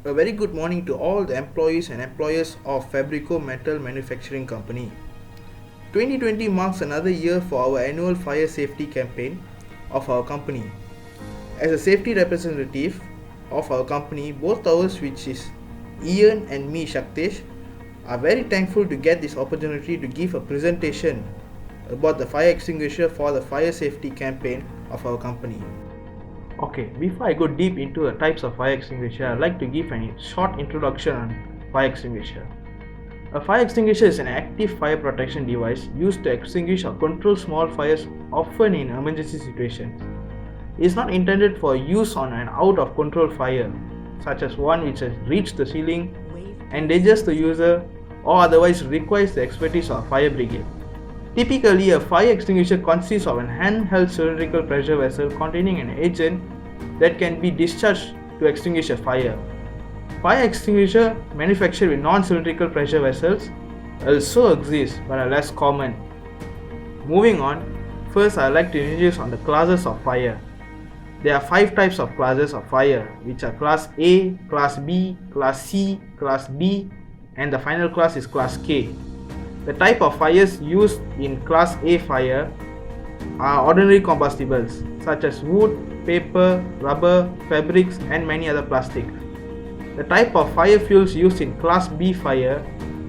A very good morning to all the employees and employers of Fabrico Metal Manufacturing Company. 2020 marks another year for our annual fire safety campaign of our company. As a safety representative of our company, both ours, which is Ian and me, Shaktesh, are very thankful to get this opportunity to give a presentation about the fire extinguisher for the fire safety campaign of our company. Okay, before I go deep into the types of fire extinguisher, I'd like to give a short introduction on fire extinguisher. A fire extinguisher is an active fire protection device used to extinguish or control small fires, often in emergency situations. It is not intended for use on an out of control fire, such as one which has reached the ceiling, endangers the user, or otherwise requires the expertise of a fire brigade. Typically, a fire extinguisher consists of an handheld cylindrical pressure vessel containing an agent that can be discharged to extinguish a fire. Fire extinguisher manufactured with non-cylindrical pressure vessels also exist but are less common. Moving on, first I would like to introduce on the classes of fire. There are 5 types of classes of fire, which are Class A, Class B, Class C, Class D, and the final class is Class K. The type of fires used in Class A fire are ordinary combustibles such as wood, paper, rubber, fabrics, and many other plastics. The type of fire fuels used in Class B fire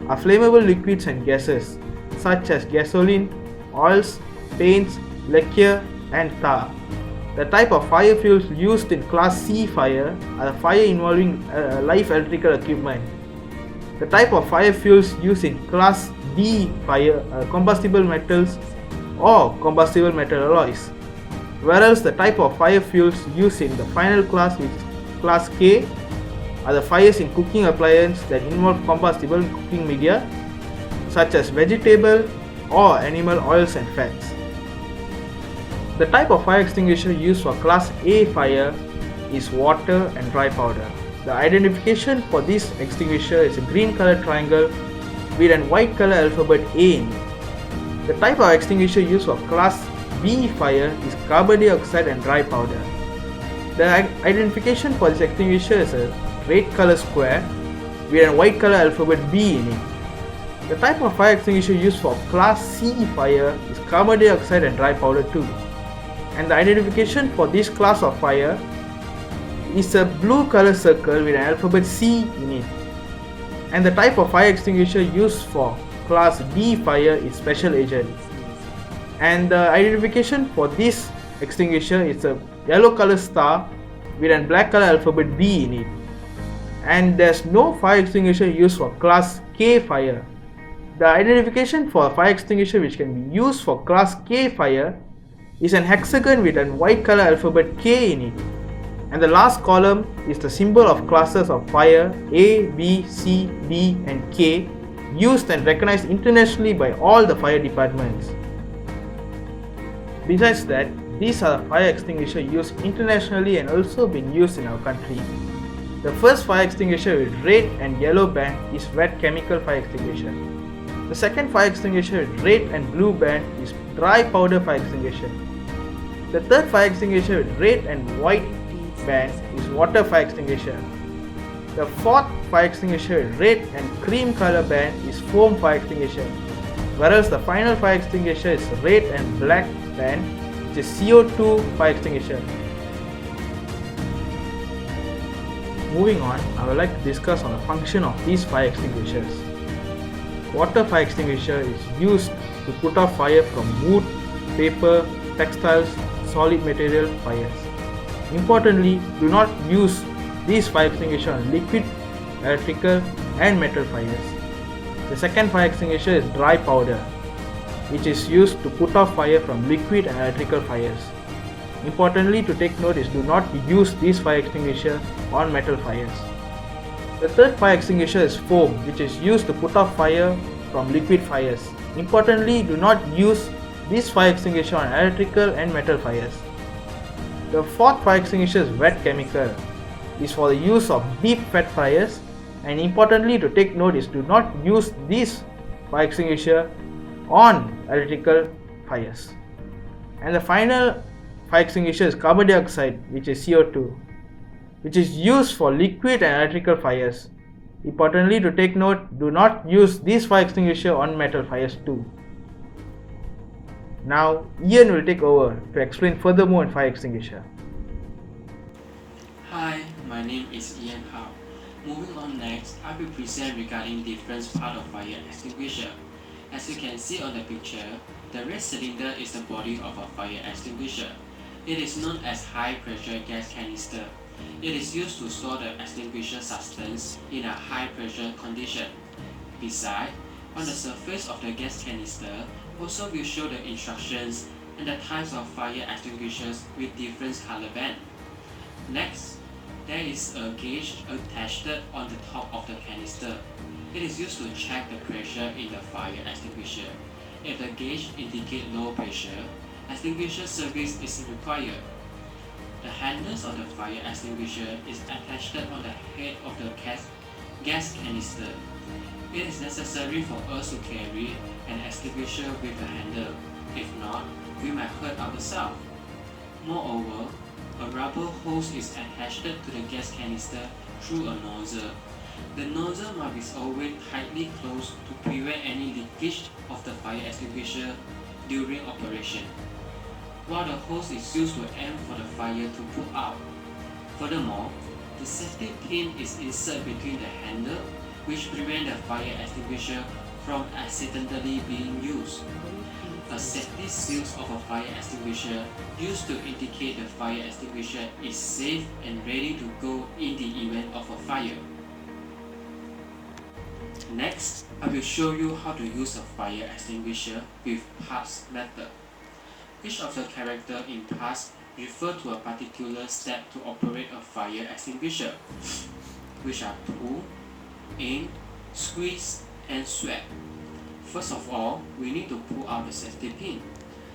are flammable liquids and gases such as gasoline, oils, paints, lacquer, and tar. The type of fire fuels used in Class C fire are fire involving live electrical equipment. The type of fire fuels used in Class D fire are combustible metals or combustible metal alloys, whereas the type of fire fuels used in the final class, which is Class K, are the fires in cooking appliances that involve combustible cooking media such as vegetable or animal oils and fats. The type of fire extinguisher used for Class A fire is water and dry powder. The identification for this extinguisher is a green colored triangle with a white color alphabet A in it. The type of extinguisher used for Class B fire is carbon dioxide and dry powder. The identification for this extinguisher is a red color square with a white color alphabet B in it. The type of fire extinguisher used for Class C fire is carbon dioxide and dry powder too. And the identification for this class of fire is a blue color circle with an alphabet C in it. And the type of fire extinguisher used for Class D fire is special agent. And the identification for this extinguisher is a yellow color star with a black color alphabet B in it. And there's no fire extinguisher used for Class K fire. The identification for a fire extinguisher which can be used for Class K fire is an hexagon with a white color alphabet K in it. And the last column is the symbol of classes of fire A, B, C, D, and K, used and recognized internationally by all the fire departments. Besides that, these are the fire extinguishers used internationally and also been used in our country. The first fire extinguisher with red and yellow band is wet chemical fire extinguisher. The second fire extinguisher with red and blue band is dry powder fire extinguisher. The third fire extinguisher with red and white band is water fire extinguisher. The fourth fire extinguisher with red and cream color band is foam fire extinguisher, whereas the final fire extinguisher is red and black band, which is CO2 fire extinguisher. Moving on, I would like to discuss on the function of these fire extinguishers. Water fire extinguisher is used to put out fire from wood, paper, textiles, solid material fires. Importantly, do not use these fire extinguishers on liquid, electrical, and metal fires. The second fire extinguisher is dry powder, which is used to put out fire from liquid and electrical fires. Importantly, to take note is do not use this fire extinguisher on metal fires. The third fire extinguisher is foam, which is used to put out fire from liquid fires. Importantly, do not use this fire extinguisher on electrical and metal fires. The fourth fire extinguisher is wet chemical. It is for the use of deep fat fires, and importantly to take note is do not use this fire extinguisher on electrical fires. And the final fire extinguisher is carbon dioxide, which is CO2. which is used for liquid and electrical fires. Importantly, to take note, do not use this fire extinguisher on metal fires too. Now, Ian will take over to explain furthermore on fire extinguisher. Hi, my name is Ian Howe. Moving on next, I will present regarding different part of fire extinguisher. As you can see on the picture, the red cylinder is the body of a fire extinguisher. It is known as high pressure gas canister. It is used to store the extinguisher substance in a high pressure condition. Besides, on the surface of the gas canister also will show the instructions and the types of fire extinguishers with different color band. Next, there is a gauge attached on the top of the canister. It is used to check the pressure in the fire extinguisher. If the gauge indicates low pressure, extinguisher service is required. The handles of the fire extinguisher is attached on the head of the gas canister. It is necessary for us to carry an extinguisher with a handle. If not, we might hurt ourselves. Moreover, a rubber hose is attached to the gas canister through a nozzle. The nozzle must be always tightly closed to prevent any leakage of the fire extinguisher during operation, while the hose is used to aim for the fire to put out. Furthermore, the safety pin is inserted between the handle, which prevents the fire extinguisher from accidentally being used. A safety seal of a fire extinguisher used to indicate the fire extinguisher is safe and ready to go in the event of a fire. Next, I will show you how to use a fire extinguisher with pass method. Each of the characters in pass refer to a particular step to operate a fire extinguisher, which are pull, aim, squeeze, and sweep. First of all, we need to pull out the safety pin.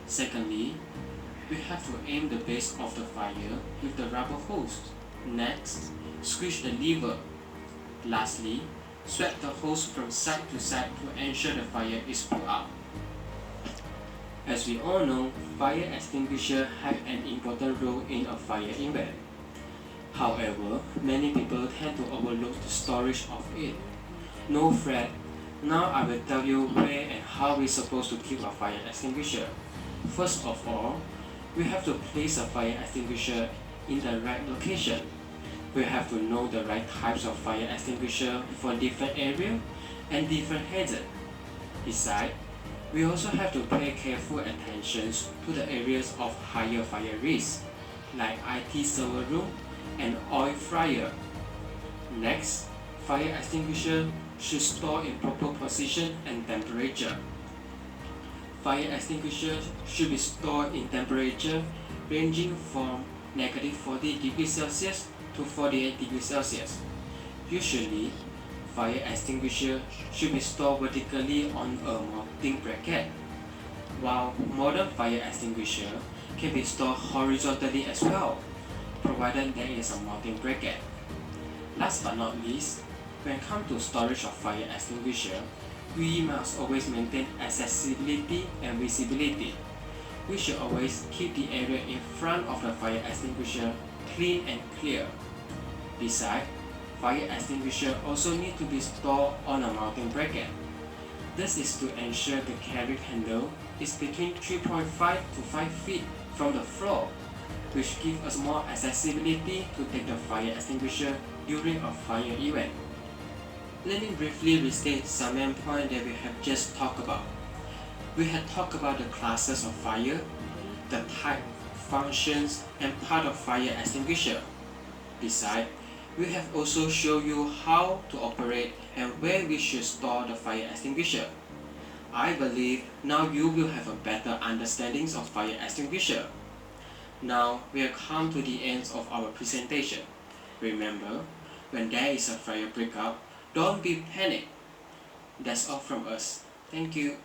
Secondly, we have to aim the base of the fire with the rubber hose. Next, squeeze the lever. Lastly, sweep the hose from side to side to ensure the fire is put out. As we all know, fire extinguishers have an important role in a fire event. However, many people tend to overlook the storage of it. No fret. Now I will tell you where and how we're supposed to keep a fire extinguisher. First of all, we have to place a fire extinguisher in the right location. We have to know the right types of fire extinguisher for different areas and different hazards. Besides, we also have to pay careful attention to the areas of higher fire risk, like IT server room and oil fryer. Next, fire extinguisher should store in proper position and temperature. Fire extinguishers should be stored in temperature ranging from -40 degrees Celsius to 48 degrees Celsius. Usually, fire extinguisher should be stored vertically on a mounting bracket, while modern fire extinguisher can be stored horizontally as well, provided there is a mounting bracket. Last but not least, when it comes to storage of fire extinguisher, we must always maintain accessibility and visibility. We should always keep the area in front of the fire extinguisher clean and clear. Besides, fire extinguisher also need to be stored on a mounting bracket. This is to ensure the carry handle is between 3.5 to 5 feet from the floor, which gives us more accessibility to take the fire extinguisher during a fire event. Let me briefly restate some main points that we have just talked about. We had talked about the classes of fire, the type, functions, and part of fire extinguisher. Besides, we have also shown you how to operate and where we should store the fire extinguisher. I believe now you will have a better understanding of fire extinguisher. Now we have come to the end of our presentation. Remember, when there is a fire breakout, don't be panicked. That's all from us. Thank you.